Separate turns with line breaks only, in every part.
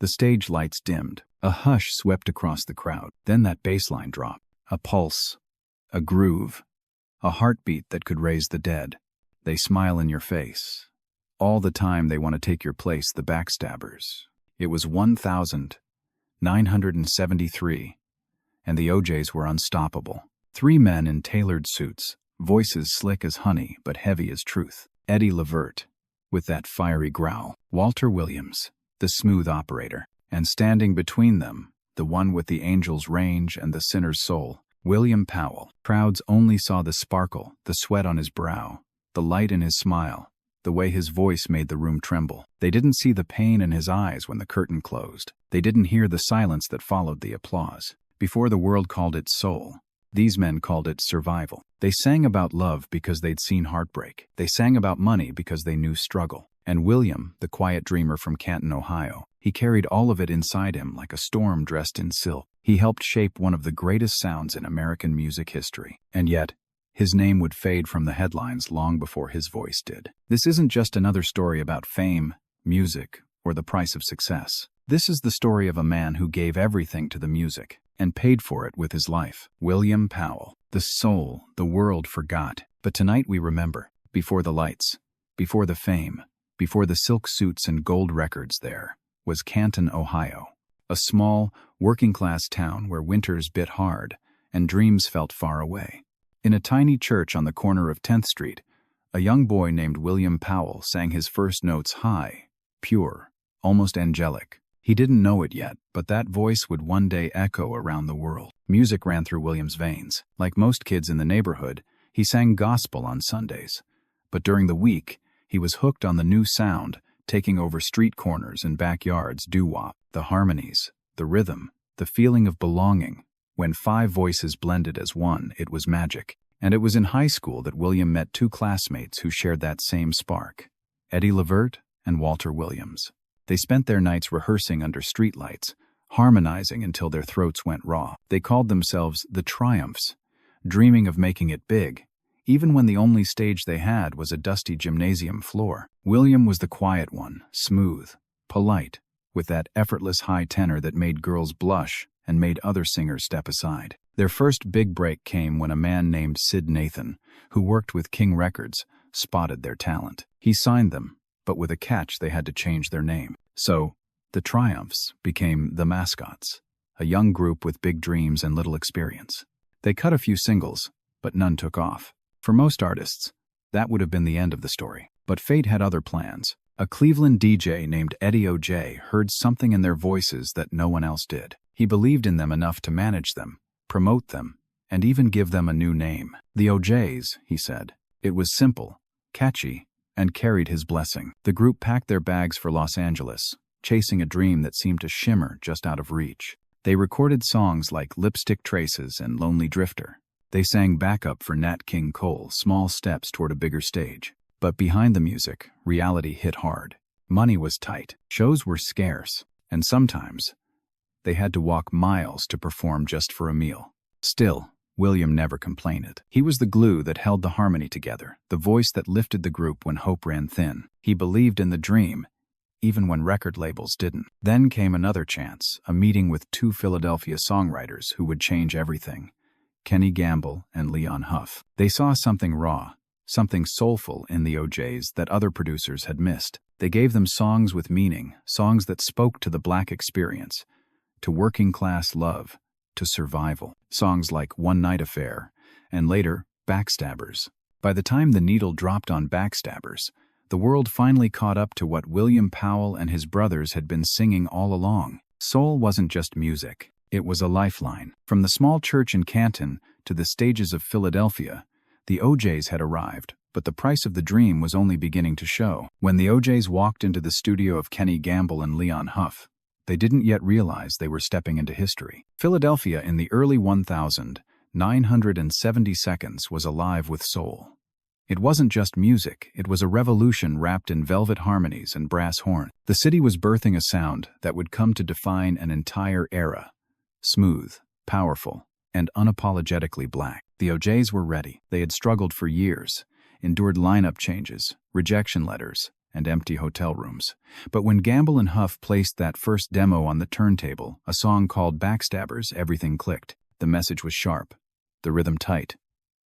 The stage lights dimmed. A hush swept across the crowd. Then that bass line dropped. A pulse. A groove. A heartbeat that could raise the dead. They smile in your face. All the time they want to take your place, the backstabbers. It was 1973, and the OJs were unstoppable. 3 men in tailored suits, voices slick as honey but heavy as truth. Eddie Levert, with that fiery growl. Walter Williams, the smooth operator. And standing between them, the one with the angel's range and the sinner's soul, William Powell. Crowds only saw the sparkle, the sweat on his brow, the light in his smile, the way his voice made the room tremble. They didn't see the pain in his eyes when the curtain closed. They didn't hear the silence that followed the applause. Before the world called it soul, these men called it survival. They sang about love because they'd seen heartbreak. They sang about money because they knew struggle. And William, the quiet dreamer from Canton, Ohio, he carried all of it inside him like a storm dressed in silk. He helped shape one of the greatest sounds in American music history. And yet, his name would fade from the headlines long before his voice did. This isn't just another story about fame, music, or the price of success. This is the story of a man who gave everything to the music and paid for it with his life. William Powell, the soul the world forgot. But tonight we remember. Before the lights, before the fame, before the silk suits and gold records, there was Canton, Ohio, a small, working-class town where winters bit hard and dreams felt far away. In a tiny church on the corner of 10th Street, a young boy named William Powell sang his first notes high, pure, almost angelic. He didn't know it yet, but that voice would one day echo around the world. Music ran through William's veins. Like most kids in the neighborhood, he sang gospel on Sundays. But during the week, he was hooked on the new sound, taking over street corners and backyards, doo-wop, the harmonies, the rhythm, the feeling of belonging. When 5 voices blended as one, it was magic. And it was in high school that William met 2 classmates who shared that same spark, Eddie Levert and Walter Williams. They spent their nights rehearsing under streetlights, harmonizing until their throats went raw. They called themselves the Triumphs, dreaming of making it big, even when the only stage they had was a dusty gymnasium floor. William was the quiet one, smooth, polite, with that effortless high tenor that made girls blush and made other singers step aside. Their first big break came when a man named Sid Nathan, who worked with King Records, spotted their talent. He signed them, but with a catch: they had to change their name. So, the Triumphs became the Mascots, a young group with big dreams and little experience. They cut a few singles, but none took off. For most artists, that would have been the end of the story. But fate had other plans. A Cleveland DJ named Eddie OJ heard something in their voices that no one else did. He believed in them enough to manage them, promote them, and even give them a new name. The OJs, he said. It was simple, catchy, and carried his blessing. The group packed their bags for Los Angeles, chasing a dream that seemed to shimmer just out of reach. They recorded songs like Lipstick Traces and Lonely Drifter. They sang backup for Nat King Cole, Small Steps Toward a Bigger Stage. But behind the music, reality hit hard. Money was tight, shows were scarce, and sometimes they had to walk miles to perform just for a meal. Still, William never complained. He was the glue that held the harmony together, the voice that lifted the group when hope ran thin. He believed in the dream, even when record labels didn't. Then came another chance, a meeting with 2 Philadelphia songwriters who would change everything: Kenny Gamble and Leon Huff. They saw something raw, something soulful in the OJs that other producers had missed. They gave them songs with meaning, songs that spoke to the Black experience, to working-class love, to survival. Songs like One Night Affair, and later, Backstabbers. By the time the needle dropped on Backstabbers, the world finally caught up to what William Powell and his brothers had been singing all along. Soul wasn't just music. It was a lifeline. From the small church in Canton to the stages of Philadelphia, the OJs had arrived, but the price of the dream was only beginning to show. When the OJs walked into the studio of Kenny Gamble and Leon Huff, they didn't yet realize they were stepping into history. Philadelphia in the early 1970 seconds was alive with soul. It wasn't just music, it was a revolution wrapped in velvet harmonies and brass horn. The city was birthing a sound that would come to define an entire era. Smooth, powerful, and unapologetically Black. The OJs were ready. They had struggled for years, endured lineup changes, rejection letters, and empty hotel rooms. But when Gamble and Huff placed that first demo on the turntable, a song called Backstabbers, everything clicked. The message was sharp, the rhythm tight,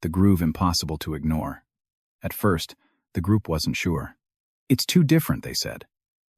the groove impossible to ignore. At first, the group wasn't sure. "It's too different," they said.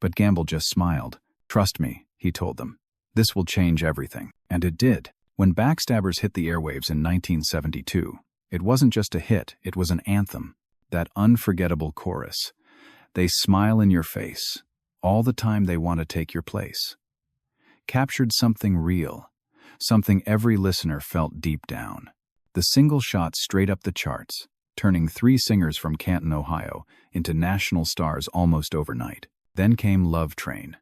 But Gamble just smiled. "Trust me," he told them. "This will change everything." And it did. When Backstabbers hit the airwaves in 1972, it wasn't just a hit, it was an anthem. That unforgettable chorus. "They smile in your face. All the time they want to take your place." Captured something real, something every listener felt deep down. The single shot straight up the charts, turning 3 singers from Canton, Ohio, into national stars almost overnight. Then came Love Train.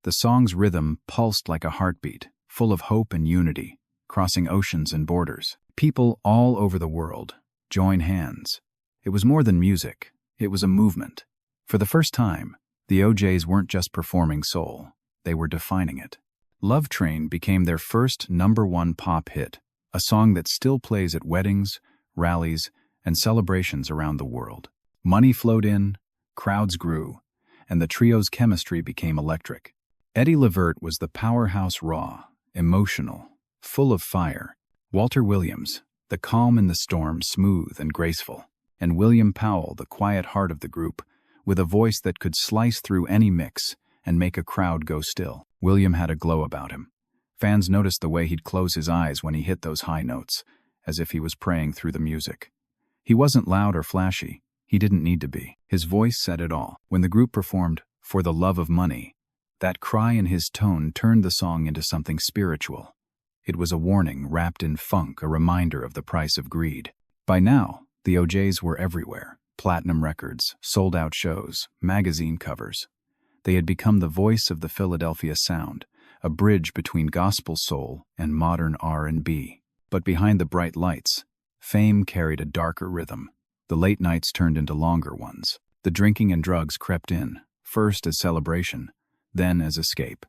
The song's rhythm pulsed like a heartbeat, full of hope and unity, crossing oceans and borders. People all over the world join hands. It was more than music, it was a movement. For the first time, the OJs weren't just performing soul, they were defining it. Love Train became their first #1 pop hit, a song that still plays at weddings, rallies, and celebrations around the world. Money flowed in, crowds grew, and the trio's chemistry became electric. Eddie Levert was the powerhouse, raw, emotional, full of fire. Walter Williams, the calm in the storm, smooth and graceful. And William Powell, the quiet heart of the group, with a voice that could slice through any mix and make a crowd go still. William had a glow about him. Fans noticed the way he'd close his eyes when he hit those high notes, as if he was praying through the music. He wasn't loud or flashy. He didn't need to be. His voice said it all. When the group performed "For the Love of Money," that cry in his tone turned the song into something spiritual. It was a warning wrapped in funk, a reminder of the price of greed. By now, the OJs were everywhere. Platinum records, sold-out shows, magazine covers. They had become the voice of the Philadelphia sound, a bridge between gospel soul and modern R&B. But behind the bright lights, fame carried a darker rhythm. The late nights turned into longer ones. The drinking and drugs crept in, first as celebration, then as escape.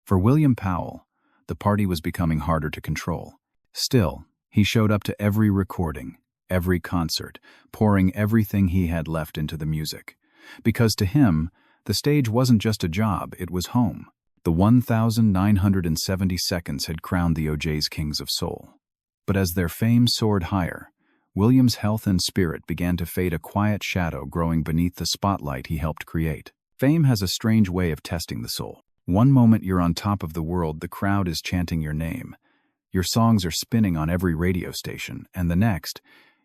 For William Powell, the party was becoming harder to control. Still, he showed up to every recording, every concert, pouring everything he had left into the music. Because to him, the stage wasn't just a job, it was home. The 1,970 seconds had crowned the OJs kings of soul. But as their fame soared higher, William's health and spirit began to fade, a quiet shadow growing beneath the spotlight he helped create. Fame has a strange way of testing the soul. One moment you're on top of the world, the crowd is chanting your name. Your songs are spinning on every radio station, and the next,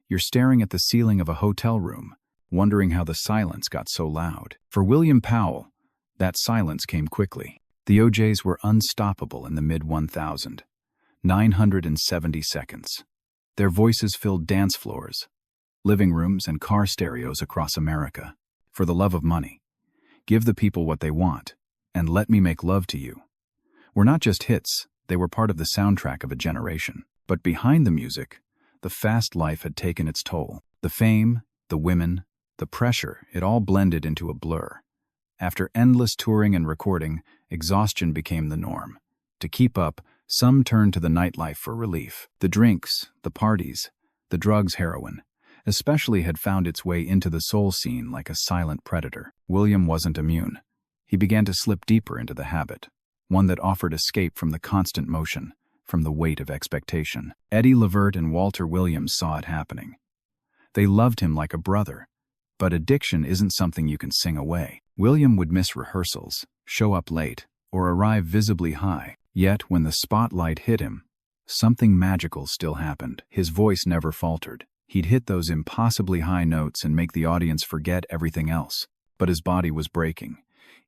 you're staring at the ceiling of a hotel room, wondering how the silence got so loud. For William Powell, that silence came quickly. The OJs were unstoppable in the mid-1000. 970 seconds. Their voices filled dance floors, living rooms, and car stereos across America. For the love of money. Give the people what they want, and let me make love to you. Were not just hits, they were part of the soundtrack of a generation. But behind the music, the fast life had taken its toll. The fame, the women, the pressure, it all blended into a blur. After endless touring and recording, exhaustion became the norm. To keep up, some turned to the nightlife for relief. The drinks, the parties, the drugs, heroin, especially, had found its way into the soul scene like a silent predator. William wasn't immune. He began to slip deeper into the habit, one that offered escape from the constant motion, from the weight of expectation. Eddie Levert and Walter Williams saw it happening. They loved him like a brother, but addiction isn't something you can sing away. William would miss rehearsals, show up late, or arrive visibly high. Yet, when the spotlight hit him, something magical still happened. His voice never faltered. He'd hit those impossibly high notes and make the audience forget everything else. But his body was breaking,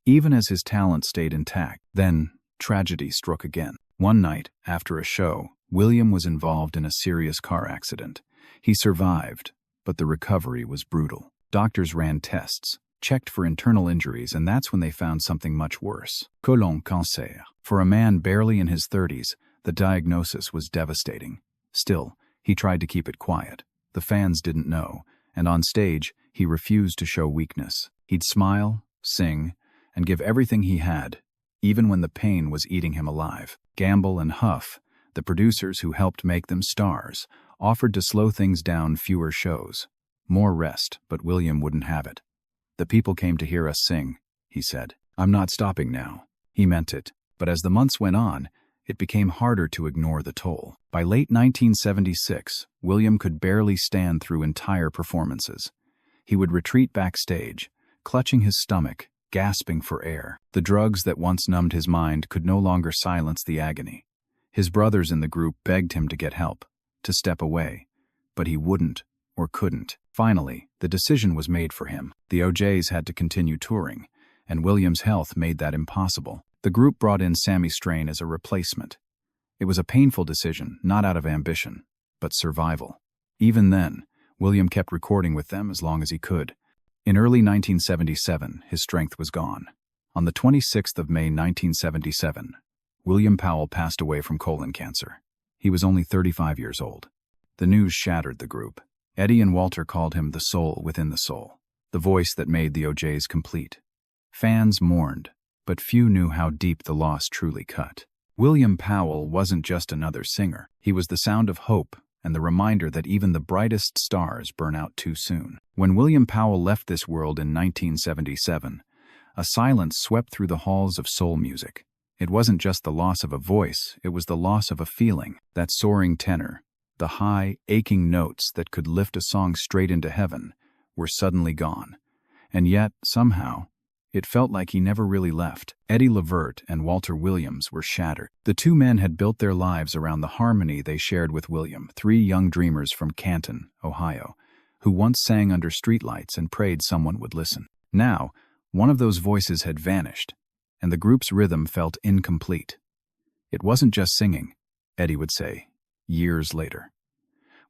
even as his talent stayed intact. Then, tragedy struck again. One night, after a show, William was involved in a serious car accident. He survived, but the recovery was brutal. Doctors ran tests, checked for internal injuries, and that's when they found something much worse. Colon cancer. For a man barely in his 30s, the diagnosis was devastating. Still, he tried to keep it quiet. The fans didn't know, and on stage, he refused to show weakness. He'd smile, sing, and give everything he had, even when the pain was eating him alive. Gamble and Huff, the producers who helped make them stars, offered to slow things down, fewer shows, more rest, but William wouldn't have it. "The people came to hear us sing," he said. "I'm not stopping now." He meant it, but as the months went on, it became harder to ignore the toll. By late 1976, William could barely stand through entire performances. He would retreat backstage, clutching his stomach, gasping for air. The drugs that once numbed his mind could no longer silence the agony. His brothers in the group begged him to get help, to step away, but he wouldn't or couldn't. Finally, the decision was made for him. The OJs had to continue touring, and William's health made that impossible. The group brought in Sammy Strain as a replacement. It was a painful decision, not out of ambition, but survival. Even then, William kept recording with them as long as he could. In early 1977, his strength was gone. On the 26th of May 1977, William Powell passed away from colon cancer. He was only 35 years old. The news shattered the group. Eddie and Walter called him the soul within the soul, the voice that made the OJs complete. Fans mourned, but few knew how deep the loss truly cut. William Powell wasn't just another singer. He was the sound of hope and the reminder that even the brightest stars burn out too soon. When William Powell left this world in 1977, a silence swept through the halls of soul music. It wasn't just the loss of a voice, it was the loss of a feeling. That soaring tenor, the high, aching notes that could lift a song straight into heaven, were suddenly gone. And yet, somehow, it felt like he never really left. Eddie Levert and Walter Williams were shattered. The two men had built their lives around the harmony they shared with William, three young dreamers from Canton, Ohio, who once sang under streetlights and prayed someone would listen. Now, one of those voices had vanished, and the group's rhythm felt incomplete. It wasn't just singing, Eddie would say, years later.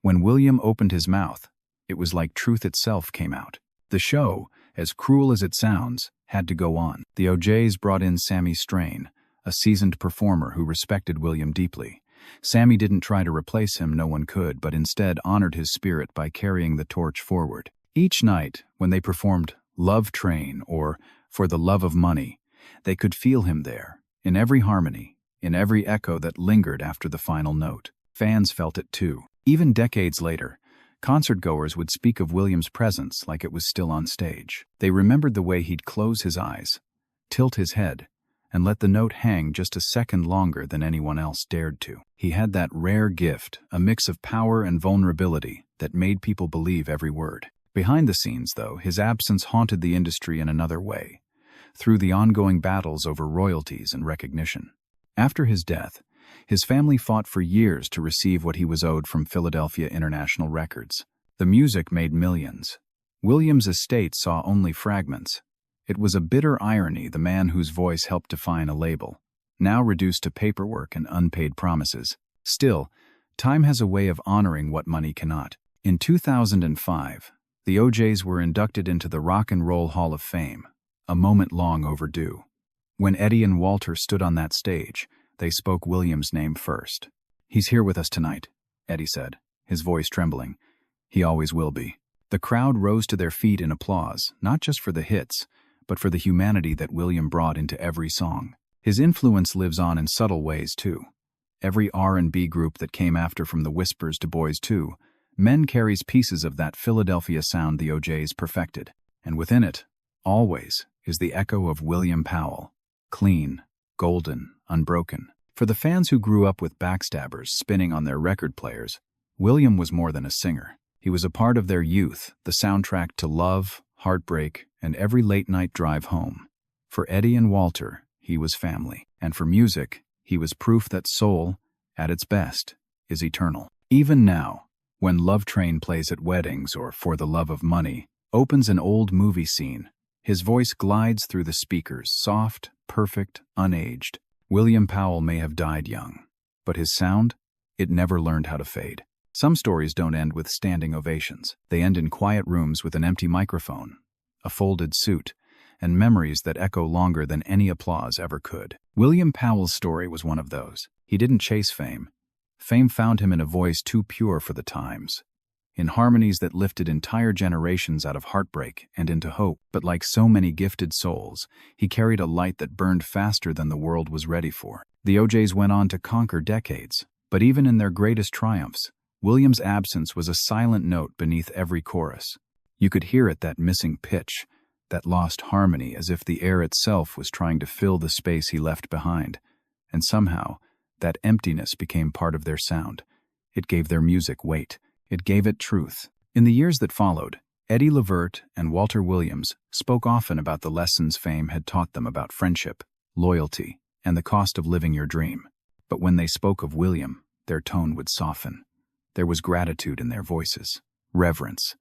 When William opened his mouth, it was like truth itself came out. The show, as cruel as it sounds, had to go on. The OJs brought in Sammy Strain, a seasoned performer who respected William deeply. Sammy didn't try to replace him, no one could, but instead honored his spirit by carrying the torch forward. Each night, when they performed Love Train or For the Love of Money, they could feel him there, in every harmony, in every echo that lingered after the final note. Fans felt it too. Even decades later, concertgoers would speak of William's presence like it was still on stage. They remembered the way he'd close his eyes, tilt his head, and let the note hang just a second longer than anyone else dared to. He had that rare gift, a mix of power and vulnerability, that made people believe every word. Behind the scenes, though, his absence haunted the industry in another way, through the ongoing battles over royalties and recognition. After his death, his family fought for years to receive what he was owed from Philadelphia International Records. The music made millions. William's estate saw only fragments. It was a bitter irony, the man whose voice helped define a label, now reduced to paperwork and unpaid promises. Still, time has a way of honoring what money cannot. In 2005, the OJs were inducted into the Rock and Roll Hall of Fame, a moment long overdue. When Eddie and Walter stood on that stage, they spoke William's name first. "He's here with us tonight," Eddie said, his voice trembling. "He always will be." The crowd rose to their feet in applause, not just for the hits, but for the humanity that William brought into every song. His influence lives on in subtle ways, too. Every R&B group that came after, from the Whispers to Boys II, Men carries pieces of that Philadelphia sound the OJs perfected. And within it, always, is the echo of William Powell. Clean, golden, unbroken. For the fans who grew up with backstabbers spinning on their record players, William was more than a singer. He was a part of their youth, the soundtrack to love, heartbreak, and every late-night drive home. For Eddie and Walter, he was family. And for music, he was proof that soul, at its best, is eternal. Even now, when Love Train plays at weddings or For the Love of Money opens an old movie scene, his voice glides through the speakers, soft, perfect, unaged. William Powell may have died young, but his sound, it never learned how to fade. Some stories don't end with standing ovations. They end in quiet rooms with an empty microphone, a folded suit, and memories that echo longer than any applause ever could. William Powell's story was one of those. He didn't chase fame. Fame found him in a voice too pure for the times, in harmonies that lifted entire generations out of heartbreak and into hope. But like so many gifted souls, he carried a light that burned faster than the world was ready for. The OJs went on to conquer decades, but even in their greatest triumphs, William's absence was a silent note beneath every chorus. You could hear it, that missing pitch, that lost harmony as if the air itself was trying to fill the space he left behind. And somehow, that emptiness became part of their sound. It gave their music weight. It gave it truth. In the years that followed, Eddie Levert and Walter Williams spoke often about the lessons fame had taught them about friendship, loyalty, and the cost of living your dream. But when they spoke of William, their tone would soften. There was gratitude in their voices, reverence.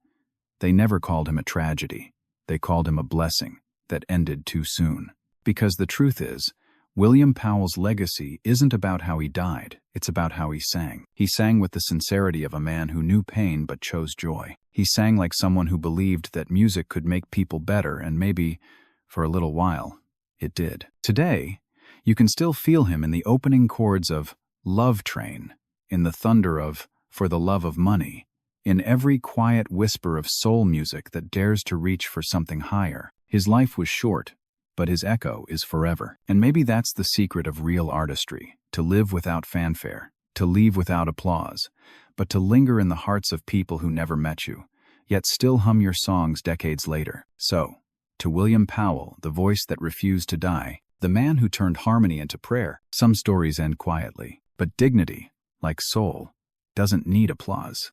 They never called him a tragedy. They called him a blessing that ended too soon. Because the truth is, William Powell's legacy isn't about how he died, it's about how he sang. He sang with the sincerity of a man who knew pain but chose joy. He sang like someone who believed that music could make people better, and maybe, for a little while, it did. Today, you can still feel him in the opening chords of Love Train, in the thunder of For the Love of Money, in every quiet whisper of soul music that dares to reach for something higher. His life was short, but his echo is forever. And maybe that's the secret of real artistry, to live without fanfare, to leave without applause, but to linger in the hearts of people who never met you, yet still hum your songs decades later. So, to William Powell, the voice that refused to die, the man who turned harmony into prayer, some stories end quietly, but dignity, like soul, doesn't need applause.